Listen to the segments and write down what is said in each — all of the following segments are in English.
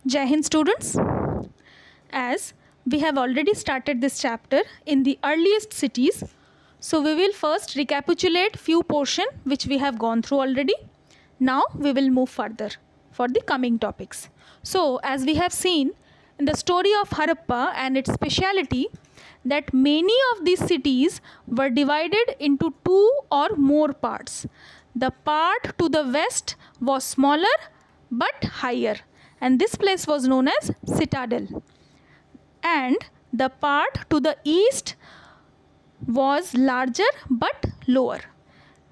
Jai Hind students, as we have already started this chapter in the earliest cities, so we will first recapitulate few portion which we have gone through already. Now we will move further for the coming topics. So as we have seen in the story of Harappa and its speciality, that many of these cities were divided into two or more parts. The part to the west was smaller but higher, and this place was known as Citadel. And the part to the east was larger but lower.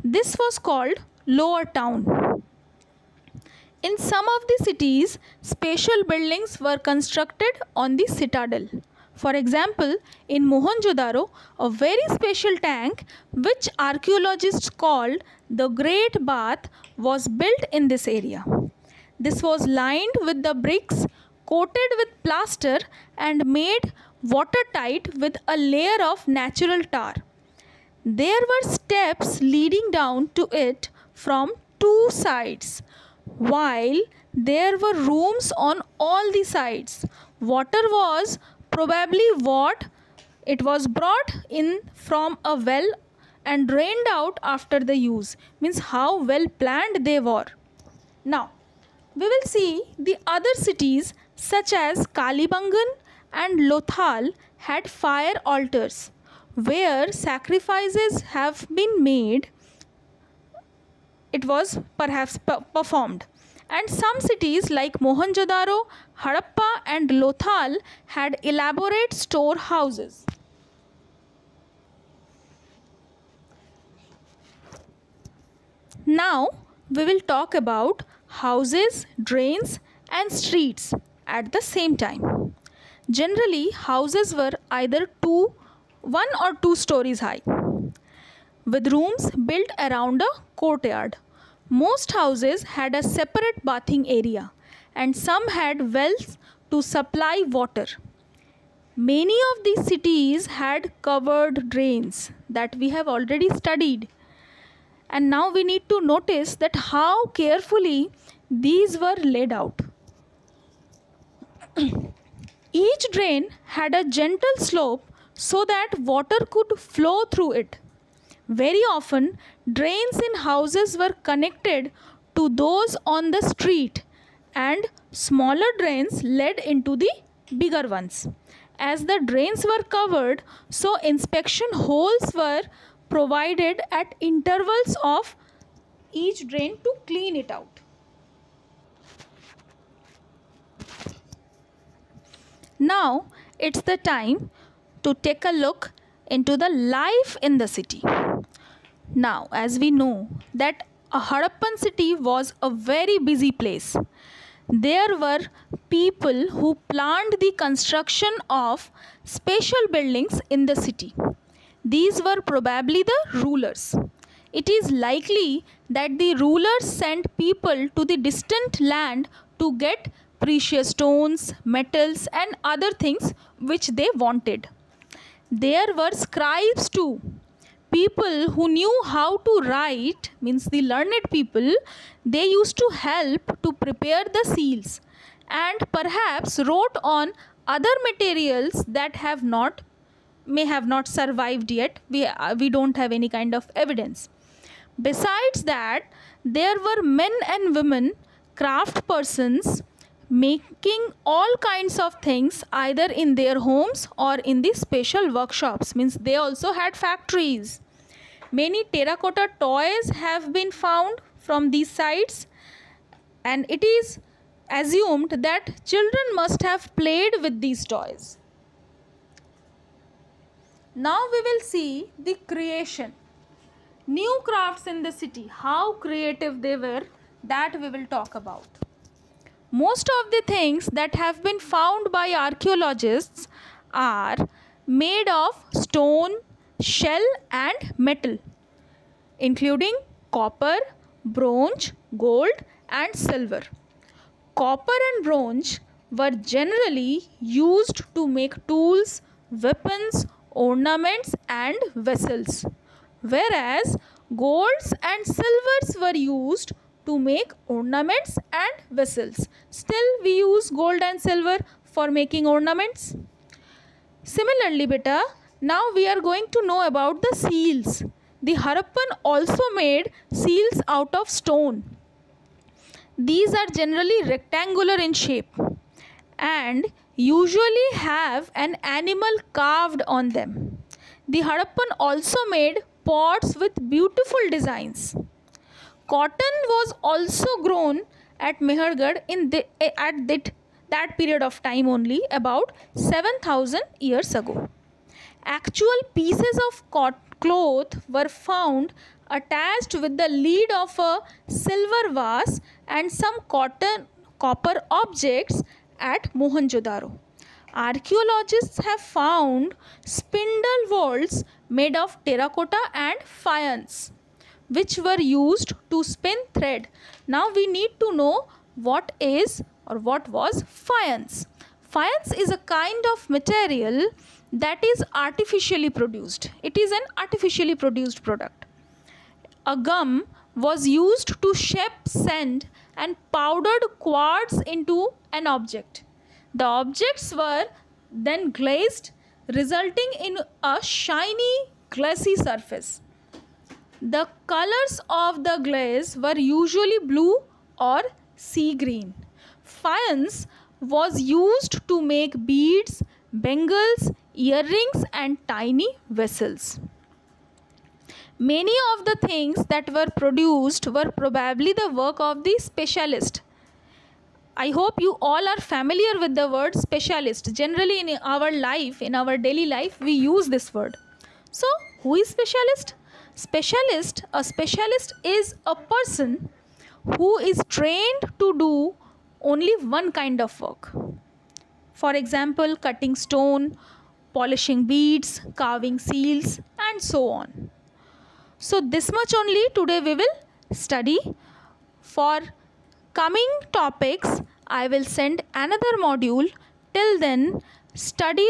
This was called Lower Town. In some of the cities, special buildings were constructed on the citadel. For example, in Mohenjo-daro, a very special tank which archaeologists called the Great Bath was built in this area. This was lined with the bricks, coated with plaster and made watertight with a layer of natural tar. There were steps leading down to it from two sides, while there were rooms on all the sides. Water was probably what it was brought in from a well and drained out after the use. Means how well planned they were. Now, we will see the other cities such as Kalibangan and Lothal had fire altars where sacrifices have been made. It was perhaps performed. And some cities like Mohenjo-daro, Harappa and Lothal had elaborate storehouses. Now we will talk about houses, drains and streets at the same time. Generally, houses were either one or two stories high, with rooms built around a courtyard. Most houses had a separate bathing area, and some had wells to supply water. Many of these cities had covered drains that we have already studied. And now we need to notice that how carefully these were laid out. Each drain had a gentle slope so that water could flow through it. Very often, drains in houses were connected to those on the street, and smaller drains led into the bigger ones. As the drains were covered, so inspection holes were provided at intervals of each drain to clean it out. Now it's the time to take a look into the life in the city. Now, as we know that a Harappan city was a very busy place. There were people who planned the construction of special buildings in the city. These were probably the rulers. It is likely that the rulers sent people to the distant land to get precious stones, metals and other things which they wanted. There were scribes too. People who knew how to write, means the learned people, they used to help to prepare the seals and perhaps wrote on other materials that may have not survived yet. We don't have any kind of evidence. Besides that, there were men and women, craft persons, making all kinds of things either in their homes or in the special workshops. Means they also had factories. Many terracotta toys have been found from these sites, and it is assumed that children must have played with these toys. Now we will see the creation. New crafts in the city, how creative they were, that we will talk about. Most of the things that have been found by archaeologists are made of stone, shell and metal, including copper, bronze, gold and silver. Copper and bronze were generally used to make tools, weapons, ornaments and vessels, whereas golds and silvers were used to make ornaments and vessels. Still we use gold and silver for making ornaments. Similarly beta, now we are going to know about the seals. The Harappan also made seals out of stone. These are generally rectangular in shape and usually have an animal carved on them. The Harappan also made pots with beautiful designs. Cotton was also grown at Mehergarh that period of time only, about 7,000 years ago. Actual pieces of cloth were found attached with the lid of a silver vase and some copper objects at Mohenjo-daro. Archaeologists have found spindle wheels made of terracotta and faience, which were used to spin thread. Now we need to know what was faience. Faience is a kind of material that is artificially produced. It is an artificially produced product. A gum was used to shape sand and powdered quartz into an object. The objects were then glazed, resulting in a shiny, glassy surface. The colors of the glaze were usually blue or sea green. Faience was used to make beads, bangles, earrings and tiny vessels. Many of the things that were produced were probably the work of the specialist. I hope you all are familiar with the word specialist. Generally in our life, in our daily life, we use this word. So, who is specialist? A specialist is a person who is trained to do only one kind of work. For example, cutting stone, polishing beads, carving seals and so on. So this much only today we will study. For coming topics, I will send another module. Till then, study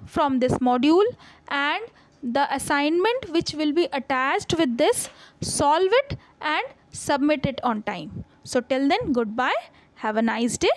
from this module and the assignment which will be attached with this, solve it and submit it on time. So till then, goodbye. Have a nice day.